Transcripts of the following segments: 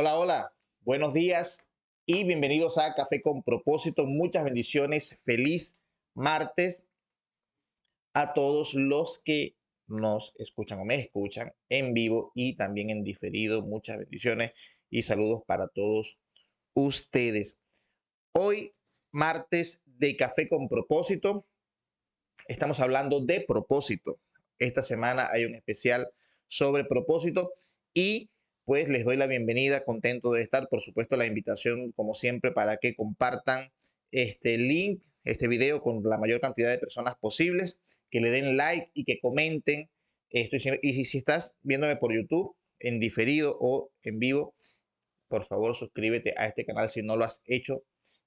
Hola, hola, buenos días y bienvenidos a Café con Propósito. Muchas bendiciones, feliz martes a todos los que nos escuchan o me escuchan en vivo y también en diferido. Muchas bendiciones y saludos para todos ustedes. Hoy, martes de Café con Propósito, estamos hablando de propósito. Esta semana hay un especial sobre propósito y pues les doy la bienvenida, contento de estar, por supuesto la invitación como siempre para que compartan este link, este video con la mayor cantidad de personas posibles, que le den like y que comenten. Y si estás viéndome por YouTube en diferido o en vivo, por favor suscríbete a este canal si no lo has hecho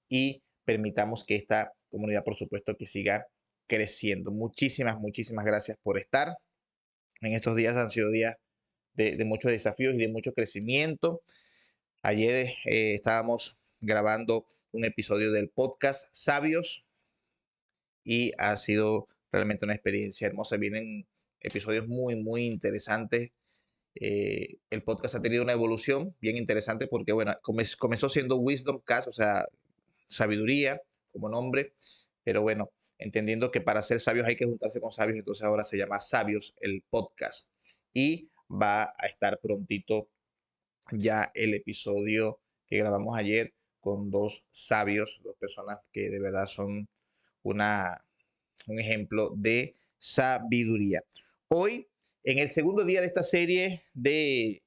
y permitamos que esta comunidad, por supuesto, que siga creciendo. Muchísimas gracias por estar. En estos días han sido días de muchos desafíos y de mucho crecimiento. Ayer estábamos grabando un episodio del podcast Sabios y ha sido realmente una experiencia hermosa. Vienen episodios muy interesantes. El podcast ha tenido una evolución bien interesante porque, bueno, comenzó siendo Wisdom Cast, o sea, sabiduría como nombre, pero bueno, entendiendo que para ser sabios hay que juntarse con sabios, entonces ahora se llama Sabios el podcast y va a estar prontito ya el episodio que grabamos ayer con dos sabios, dos personas que de verdad son una, un ejemplo de sabiduría. Hoy, en el segundo día de esta serie de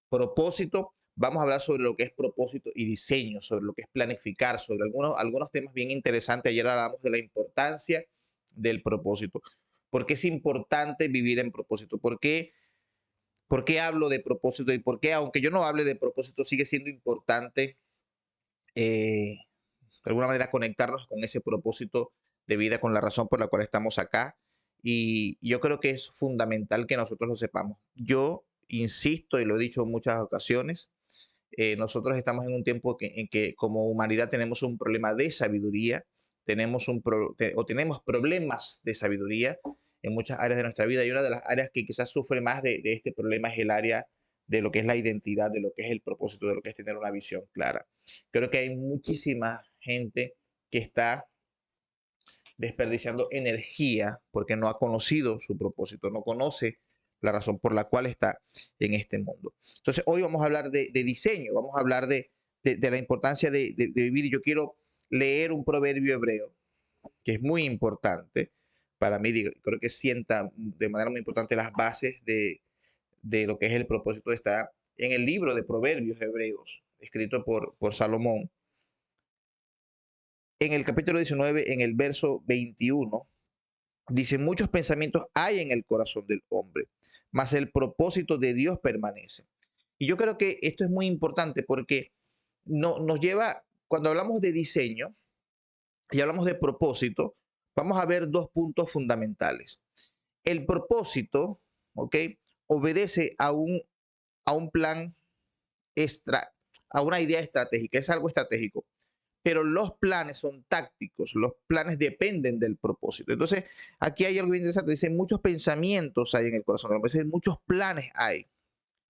propósito, vamos a hablar sobre lo que es propósito y diseño, sobre lo que es planificar, sobre algunos temas bien interesantes. Ayer hablamos de la importancia del propósito. ¿Por qué es importante vivir en propósito? ¿Por qué hablo de propósito? ¿Y por qué, aunque yo no hable de propósito, sigue siendo importante de alguna manera conectarnos con ese propósito de vida, con la razón por la cual estamos acá? Y yo creo que es fundamental que nosotros lo sepamos. Yo insisto y lo he dicho en muchas ocasiones, nosotros estamos en un tiempo en que como humanidad tenemos un problema de sabiduría, tenemos problemas de sabiduría en muchas áreas de nuestra vida y una de las áreas que quizás sufre más de este problema es el área de lo que es la identidad, de lo que es el propósito, de lo que es tener una visión clara. Creo que hay muchísima gente que está desperdiciando energía porque no ha conocido su propósito, no conoce la razón por la cual está en este mundo. Entonces, hoy vamos a hablar de diseño, vamos a hablar de la importancia de vivir. Yo quiero leer un proverbio hebreo que es muy importante para mí, creo que sienta de manera muy importante las bases de lo que es el propósito. Está en el libro de proverbios hebreos, escrito por Salomón, en el capítulo 19, en el verso 21. Dice, muchos pensamientos hay en el corazón del hombre, mas el propósito de Dios permanece. Y yo creo que esto es muy importante porque nos lleva, cuando hablamos de diseño y hablamos de propósito, vamos a ver dos puntos fundamentales. El propósito, ¿ok? Obedece a un plan extra, a una idea estratégica, es algo estratégico, pero los planes son tácticos, los planes dependen del propósito. Entonces, aquí hay algo interesante, dice, muchos pensamientos hay en el corazón, a veces muchos planes hay,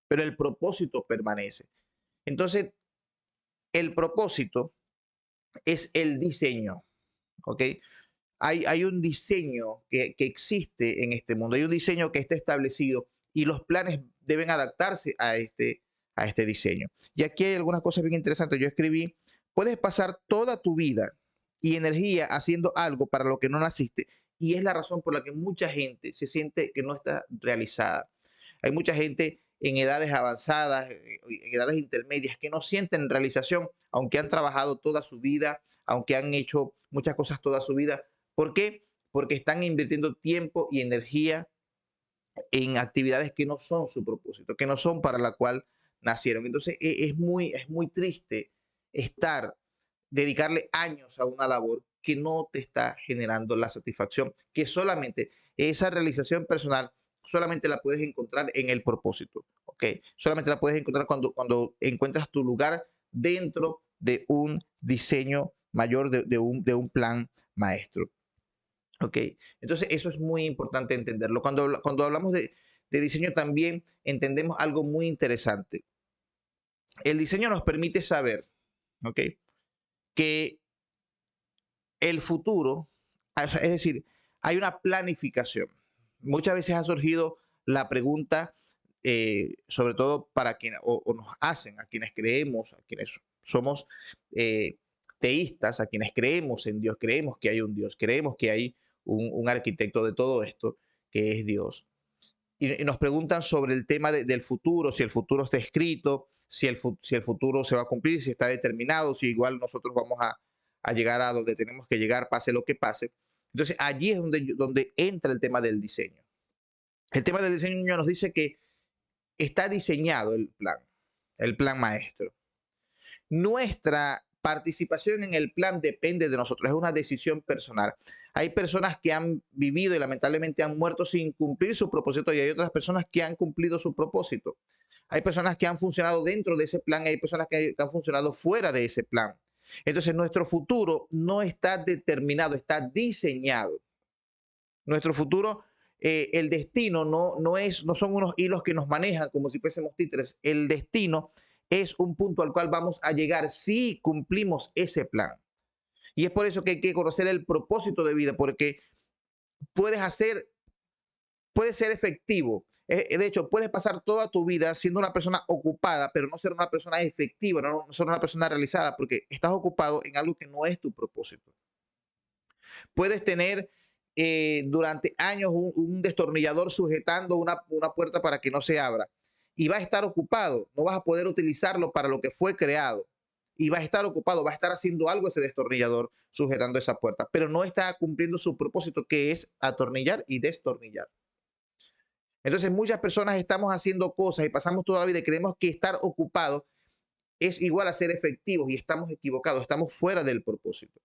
pero el propósito permanece. Entonces, el propósito es el diseño, ¿ok? Hay un diseño que existe en este mundo, hay un diseño que está establecido y los planes deben adaptarse a este diseño. Y aquí hay algunas cosas bien interesantes. Yo escribí, puedes pasar toda tu vida y energía haciendo algo para lo que no naciste. Y es la razón por la que mucha gente se siente que no está realizada. Hay mucha gente en edades avanzadas, en edades intermedias, que no sienten realización, aunque han trabajado toda su vida, aunque han hecho muchas cosas toda su vida. ¿Por qué? Porque están invirtiendo tiempo y energía en actividades que no son su propósito, que no son para la cual nacieron. Entonces es muy triste estar, dedicarle años a una labor que no te está generando la satisfacción, que solamente esa realización personal solamente la puedes encontrar en el propósito, ¿ok? Solamente la puedes encontrar cuando encuentras tu lugar dentro de un diseño mayor, de un plan maestro. Ok, entonces eso es muy importante entenderlo. Cuando hablamos de diseño también entendemos algo muy interesante. el diseño nos permite saber, ¿ok?, que el futuro, es decir, hay una planificación. Muchas veces ha surgido la pregunta, sobre todo para quienes, o nos hacen, a quienes creemos, a quienes somos eh, teístas, a quienes creemos en Dios, creemos que hay un Dios, creemos que hay un arquitecto de todo esto, que es Dios. Y nos preguntan sobre el tema del futuro, si el futuro está escrito, si el futuro se va a cumplir, si está determinado, si igual nosotros vamos a llegar a donde tenemos que llegar, pase lo que pase. Entonces allí es donde entra el tema del diseño. El tema del diseño nos dice que está diseñado el plan maestro. Nuestra participación en el plan depende de nosotros, es una decisión personal. Hay personas que han vivido y lamentablemente han muerto sin cumplir su propósito y hay otras personas que han cumplido su propósito. Hay personas que han funcionado dentro de ese plan y hay personas que han funcionado fuera de ese plan. Entonces nuestro futuro no está determinado, está diseñado. Nuestro futuro, el destino no son unos hilos que nos manejan como si fuésemos títeres. El destino es un punto al cual vamos a llegar si cumplimos ese plan. Y es por eso que hay que conocer el propósito de vida, porque puedes ser efectivo. De hecho, puedes pasar toda tu vida siendo una persona ocupada, pero no ser una persona efectiva, no ser una persona realizada, porque estás ocupado en algo que no es tu propósito. Puedes tener durante años un destornillador sujetando una puerta para que no se abra y va a estar ocupado, no vas a poder utilizarlo para lo que fue creado y va a estar ocupado, va a estar haciendo algo ese destornillador sujetando esa puerta, pero no está cumpliendo su propósito, que es atornillar y destornillar. Entonces muchas personas estamos haciendo cosas y pasamos toda la vida y creemos que estar ocupado es igual a ser efectivos y estamos equivocados, estamos fuera del propósito.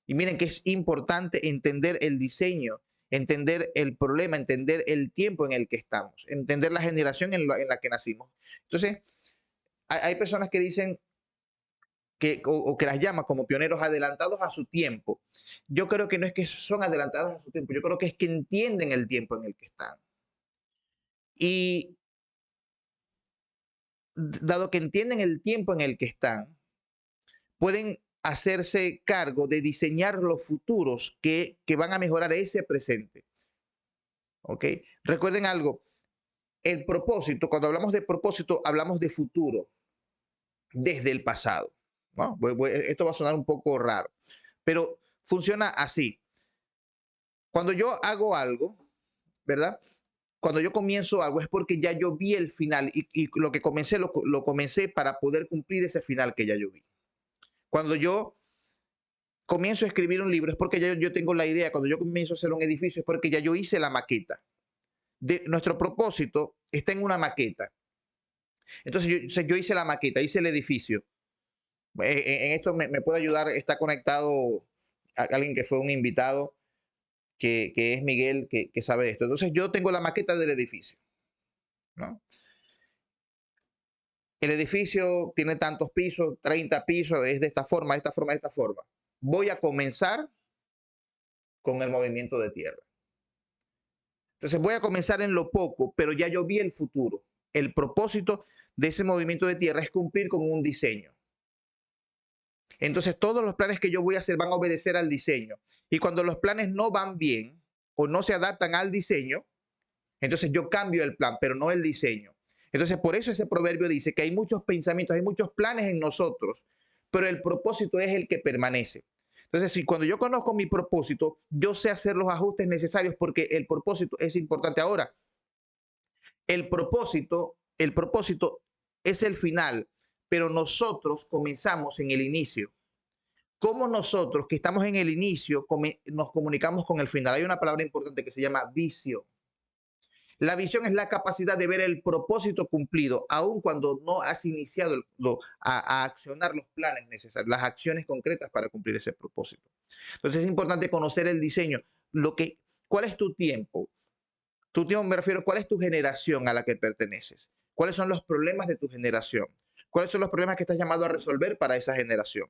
Y miren que es importante entender el diseño, entender el problema, entender el tiempo en el que estamos, entender la generación en la que nacimos. Entonces, hay personas que dicen o que las llaman como pioneros adelantados a su tiempo. Yo creo que no es que son adelantados a su tiempo, yo creo que es que entienden el tiempo en el que están. Y dado que entienden el tiempo en el que están, pueden hacerse cargo de diseñar los futuros que van a mejorar ese presente. ¿Ok? Recuerden algo, el propósito, cuando hablamos de propósito, hablamos de futuro, desde el pasado. ¿No? Esto va a sonar un poco raro, pero funciona así. Cuando yo hago algo, ¿verdad? Cuando yo comienzo algo es porque ya yo vi el final y lo que comencé lo comencé para poder cumplir ese final que ya yo vi. Cuando yo comienzo a escribir un libro es porque ya yo tengo la idea. Cuando yo comienzo a hacer un edificio es porque ya yo hice la maqueta. Nuestro propósito está en una maqueta. Entonces yo hice la maqueta, hice el edificio. En esto me puede ayudar, está conectado a alguien que fue un invitado, que es Miguel, que sabe de esto. Entonces yo tengo la maqueta del edificio, ¿no? El edificio tiene tantos pisos, 30 pisos, es de esta forma, de esta forma, de esta forma. Voy a comenzar con el movimiento de tierra. Entonces voy a comenzar en lo poco, pero ya yo vi el futuro. El propósito de ese movimiento de tierra es cumplir con un diseño. Entonces todos los planes que yo voy a hacer van a obedecer al diseño. Y cuando los planes no van bien o no se adaptan al diseño, entonces yo cambio el plan, pero no el diseño. Entonces por eso ese proverbio dice que hay muchos pensamientos, hay muchos planes en nosotros, pero el propósito es el que permanece. Entonces, si cuando yo conozco mi propósito, yo sé hacer los ajustes necesarios porque el propósito es importante. Ahora, el propósito es el final, pero nosotros comenzamos en el inicio. ¿Cómo nosotros que estamos en el inicio nos comunicamos con el final? Hay una palabra importante que se llama visión. La visión es la capacidad de ver el propósito cumplido, aun cuando no has iniciado a accionar los planes necesarios, las acciones concretas para cumplir ese propósito. Entonces es importante conocer el diseño. ¿Cuál es tu tiempo? Tu tiempo me refiero, ¿cuál es tu generación a la que perteneces? ¿Cuáles son los problemas de tu generación? ¿Cuáles son los problemas que estás llamado a resolver para esa generación?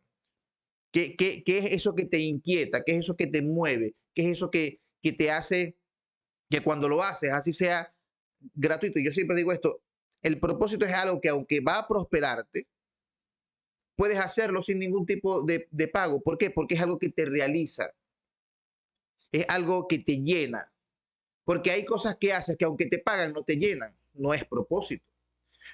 ¿Qué es eso que te inquieta? ¿Qué es eso que te mueve? ¿Qué es eso que te hace que cuando lo haces, así sea gratuito? Yo siempre digo esto, el propósito es algo que aunque va a prosperarte, puedes hacerlo sin ningún tipo de pago. ¿Por qué? Porque es algo que te realiza, es algo que te llena. Porque hay cosas que haces que aunque te pagan no te llenan, no es propósito.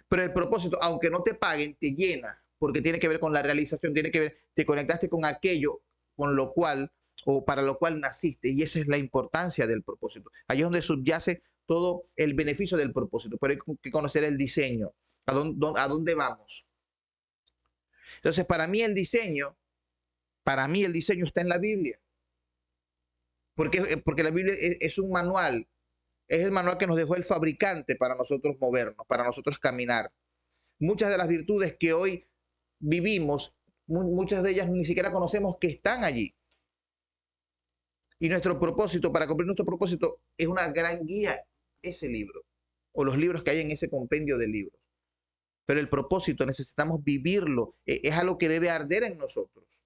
Pero el propósito, aunque no te paguen, te llena, porque tiene que ver con la realización, tiene que ver, te conectaste con aquello con lo cual o para lo cual naciste, y esa es la importancia del propósito. Allí es donde subyace todo el beneficio del propósito, pero hay que conocer el diseño, a dónde vamos. Entonces, para mí el diseño está en la Biblia, porque la Biblia es un manual, es el manual que nos dejó el fabricante para nosotros movernos, para nosotros caminar. Muchas de las virtudes que hoy vivimos, muchas de ellas ni siquiera conocemos que están allí. Y nuestro propósito, para cumplir nuestro propósito, es una gran guía ese libro, o los libros que hay en ese compendio de libros. Pero el propósito necesitamos vivirlo, es algo que debe arder en nosotros,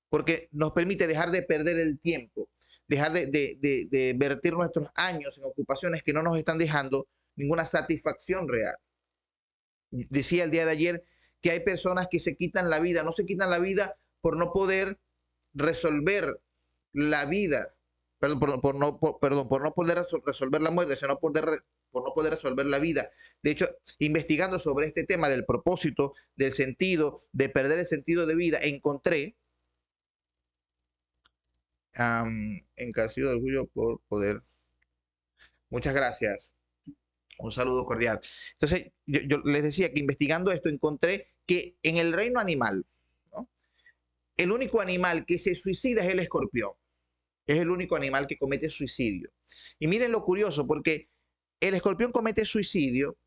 porque nos permite dejar de perder el tiempo, dejar de vertir nuestros años en ocupaciones que no nos están dejando ninguna satisfacción real. Decía el día de ayer que hay personas que se quitan la vida, no se quitan la vida por no poder resolver la vida, por no poder resolver la muerte, sino por no poder resolver la vida. De hecho, investigando sobre este tema del propósito, del sentido, de perder el sentido de vida, encontré en Castillo de Orgullo por poder. Muchas gracias. Un saludo cordial. Entonces, yo les decía que investigando esto encontré que en el reino animal, ¿no?, el único animal que se suicida es el escorpión. Es el único animal que comete suicidio. Y miren lo curioso, porque el escorpión comete suicidio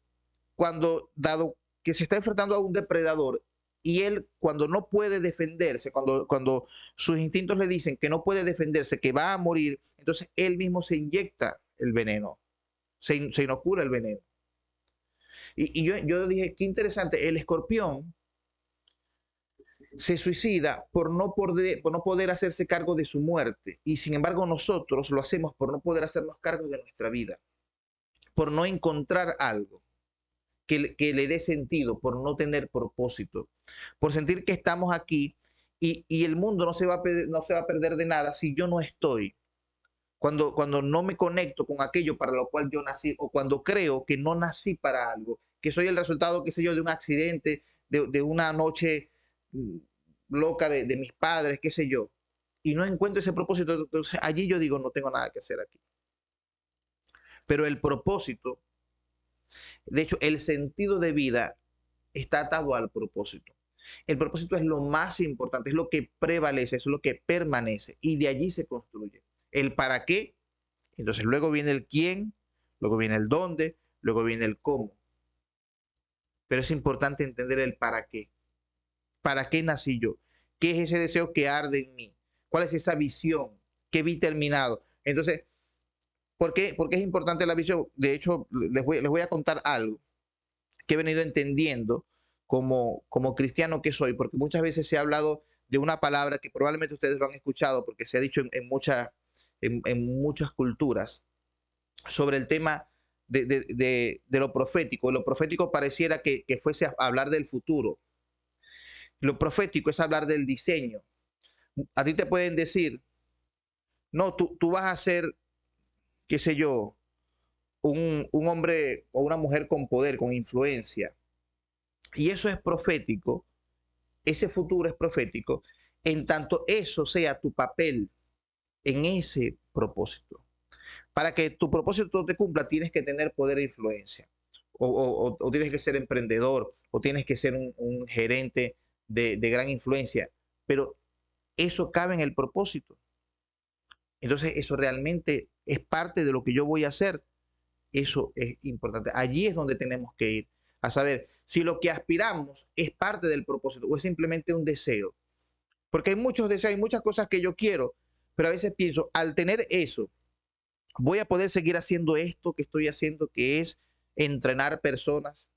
cuando, dado que se está enfrentando a un depredador, y él cuando no puede defenderse, cuando sus instintos le dicen que no puede defenderse, que va a morir, entonces él mismo se inyecta el veneno, se inocula el veneno. Y yo dije, qué interesante, el escorpión se suicida por no poder hacerse cargo de su muerte. Y sin embargo nosotros lo hacemos por no poder hacernos cargo de nuestra vida, por no encontrar algo que le dé sentido, por no tener propósito, por sentir que estamos aquí y el mundo no se va a perder de nada si yo no estoy. Cuando no me conecto con aquello para lo cual yo nací, o cuando creo que no nací para algo, que soy el resultado, qué sé yo, de un accidente, de una noche loca de mis padres, qué sé yo, y no encuentro ese propósito, entonces allí yo digo, no tengo nada que hacer aquí. Pero el propósito, de hecho, el sentido de vida está atado al propósito. El propósito es lo más importante, es lo que prevalece, es lo que permanece, y de allí se construye. El para qué, entonces luego viene el quién, luego viene el dónde, luego viene el cómo. Pero es importante entender el para qué. ¿Para qué nací yo? ¿Qué es ese deseo que arde en mí? ¿Cuál es esa visión que vi terminado? Entonces, ¿por qué es importante la visión? De hecho, les voy a contar algo que he venido entendiendo como cristiano que soy, porque muchas veces se ha hablado de una palabra que probablemente ustedes lo han escuchado, porque se ha dicho en muchas culturas, sobre el tema de lo profético. Lo profético pareciera que fuese a hablar del futuro. Lo profético es hablar del diseño. A ti te pueden decir, no, tú vas a ser, qué sé yo, un hombre o una mujer con poder, con influencia. Y eso es profético, ese futuro es profético, en tanto eso sea tu papel en ese propósito. Para que tu propósito te cumpla, tienes que tener poder e influencia. O tienes que ser emprendedor, o tienes que ser un gerente de gran influencia. Pero eso cabe en el propósito. Entonces, eso realmente es parte de lo que yo voy a hacer. Eso es importante. Allí es donde tenemos que ir, a saber si lo que aspiramos es parte del propósito o es simplemente un deseo. Porque hay muchos deseos, hay muchas cosas que yo quiero, pero a veces pienso, al tener eso, voy a poder seguir haciendo esto que estoy haciendo, que es entrenar personas,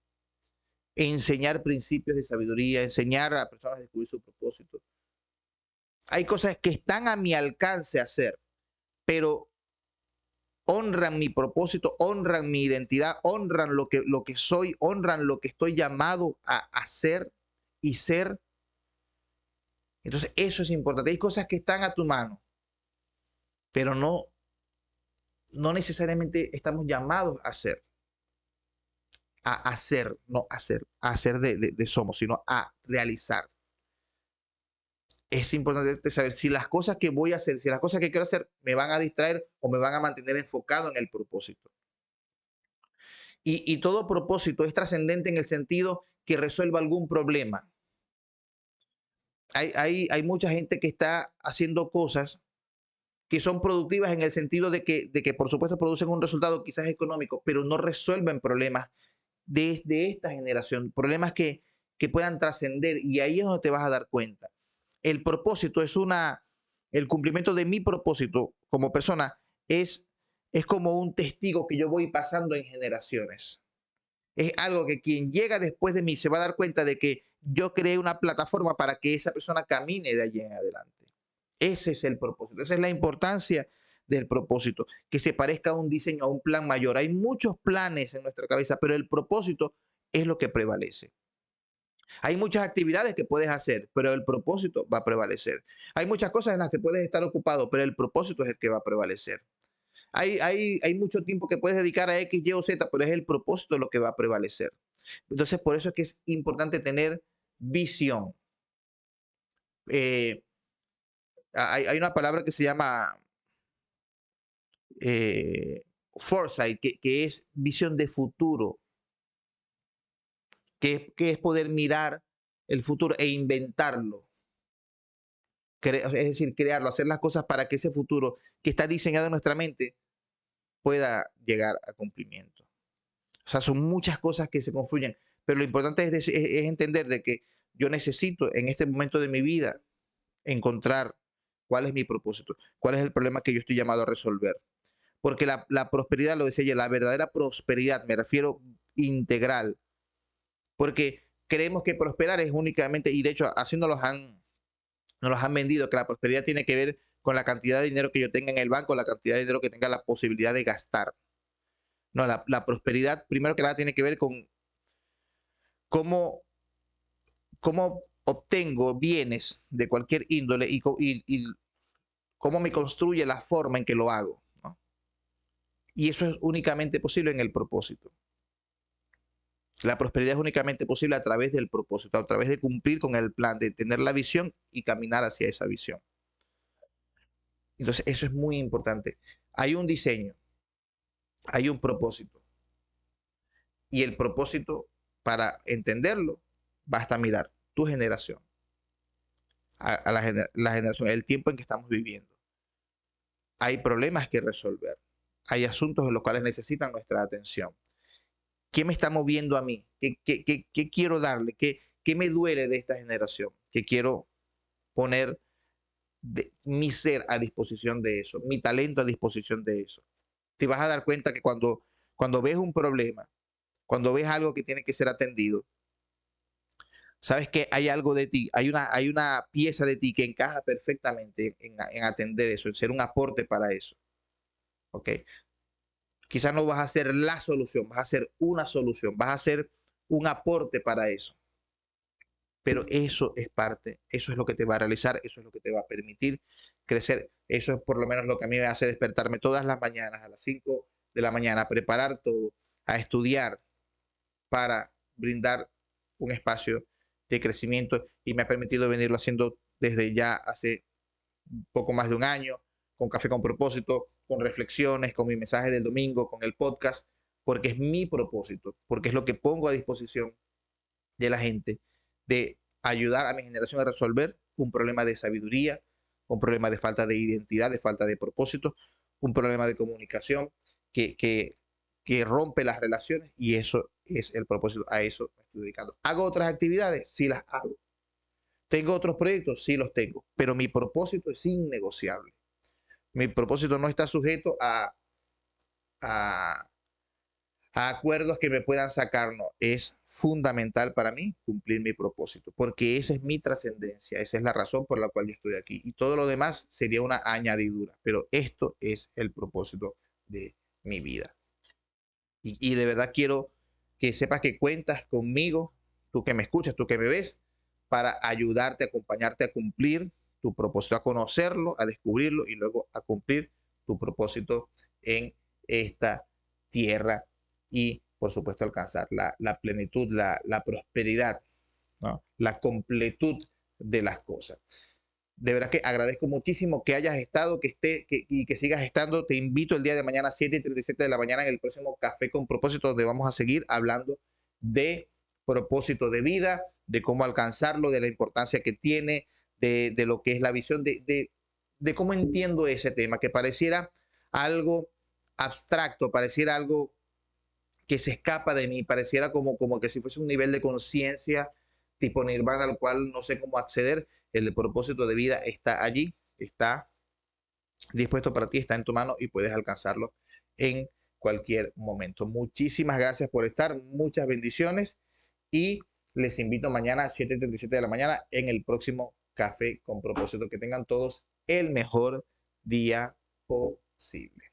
enseñar principios de sabiduría, enseñar a personas a descubrir su propósito. Hay cosas que están a mi alcance hacer, pero honran mi propósito, honran mi identidad, honran lo que soy, honran lo que estoy llamado a hacer y ser. Entonces, eso es importante. Hay cosas que están a tu mano, pero no necesariamente estamos llamados a hacer, no a hacer de somos, sino a realizar. Es importante saber si las cosas que voy a hacer, si las cosas que quiero hacer me van a distraer o me van a mantener enfocado en el propósito. Y todo propósito es trascendente en el sentido que resuelva algún problema. Hay mucha gente que está haciendo cosas que son productivas en el sentido de que por supuesto producen un resultado quizás económico, pero no resuelven problemas de esta generación, problemas que puedan trascender, y ahí es donde te vas a dar cuenta. El propósito el cumplimiento de mi propósito como persona es como un testigo que yo voy pasando en generaciones. Es algo que quien llega después de mí se va a dar cuenta de que yo creé una plataforma para que esa persona camine de allí en adelante. Ese es el propósito, esa es la importancia del propósito, que se parezca a un diseño, a un plan mayor. Hay muchos planes en nuestra cabeza, pero el propósito es lo que prevalece. Hay muchas actividades que puedes hacer, pero el propósito va a prevalecer. Hay muchas cosas en las que puedes estar ocupado, pero el propósito es el que va a prevalecer. Hay mucho tiempo que puedes dedicar a X, Y o Z, pero es el propósito lo que va a prevalecer. Entonces, por eso es que es importante tener visión. Eh, hay una palabra que se llama foresight, que es visión de futuro, que es poder mirar el futuro e inventarlo. Es decir, crearlo, hacer las cosas para que ese futuro que está diseñado en nuestra mente pueda llegar a cumplimiento. O sea, son muchas cosas que se confluyen, pero lo importante es entender de que yo necesito en este momento de mi vida encontrar cuál es mi propósito, cuál es el problema que yo estoy llamado a resolver. Porque la prosperidad, lo decía ella, la verdadera prosperidad, me refiero integral, porque creemos que prosperar es únicamente, y de hecho así nos los han vendido, que la prosperidad tiene que ver con la cantidad de dinero que yo tenga en el banco, la cantidad de dinero que tenga la posibilidad de gastar. No, la prosperidad primero que nada tiene que ver con cómo, cómo obtengo bienes de cualquier índole y cómo me construye la forma en que lo hago, ¿no? Y eso es únicamente posible en el propósito. La prosperidad es únicamente posible a través del propósito, a través de cumplir con el plan, de tener la visión y caminar hacia esa visión. Entonces, eso es muy importante. Hay un diseño, hay un propósito. Y el propósito, para entenderlo, basta mirar tu generación, a la generación, el tiempo en que estamos viviendo. Hay problemas que resolver. Hay asuntos en los cuales necesitan nuestra atención. ¿Qué me está moviendo a mí? ¿Qué quiero darle? ¿Qué me duele de esta generación? ¿Qué quiero poner mi ser a disposición de eso? Mi talento a disposición de eso. Te vas a dar cuenta que cuando ves un problema, cuando ves algo que tiene que ser atendido, sabes que hay algo de ti, hay una pieza de ti que encaja perfectamente en atender eso, en ser un aporte para eso. ¿Ok? Quizás no vas a ser la solución, vas a ser una solución, vas a ser un aporte para eso. Pero eso es parte, eso es lo que te va a realizar, eso es lo que te va a permitir crecer. Eso es por lo menos lo que a mí me hace despertarme todas las mañanas a las 5 de la mañana, a preparar todo, a estudiar para brindar un espacio de crecimiento, y me ha permitido venirlo haciendo desde ya hace poco más de un año, con Café con Propósito, con reflexiones, con mi mensaje del domingo, con el podcast, porque es mi propósito, porque es lo que pongo a disposición de la gente, de ayudar a mi generación a resolver un problema de sabiduría, un problema de falta de identidad, de falta de propósito, un problema de comunicación que, que, que rompe las relaciones, y eso es el propósito, a eso me estoy dedicando. ¿Hago otras actividades? Sí las hago. ¿Tengo otros proyectos? Sí los tengo, pero mi propósito es innegociable. Mi propósito no está sujeto a, a acuerdos que me puedan sacar, no. Es fundamental para mí cumplir mi propósito, porque esa es mi trascendencia, esa es la razón por la cual yo estoy aquí. Y todo lo demás sería una añadidura, pero esto es el propósito de mi vida. Y de verdad quiero que sepas que cuentas conmigo, tú que me escuchas, tú que me ves, para ayudarte, acompañarte a cumplir tu propósito, a conocerlo, a descubrirlo y luego a cumplir tu propósito en esta tierra y, por supuesto, alcanzar la plenitud, la prosperidad, ¿no? La completud de las cosas. De verdad que agradezco muchísimo que hayas estado, y que sigas estando. Te invito el día de mañana, 7:37 de la mañana, en el próximo Café con Propósito, donde vamos a seguir hablando de propósito de vida, de cómo alcanzarlo, de la importancia que tiene, de lo que es la visión, de cómo entiendo ese tema, que pareciera algo abstracto, pareciera algo que se escapa de mí, pareciera como que si fuese un nivel de conciencia tipo nirvana al cual no sé cómo acceder. El propósito de vida está allí, está dispuesto para ti, está en tu mano y puedes alcanzarlo en cualquier momento. Muchísimas gracias por estar, muchas bendiciones y les invito mañana a 7:37 de la mañana en el próximo Café con Propósito. Que tengan todos el mejor día posible.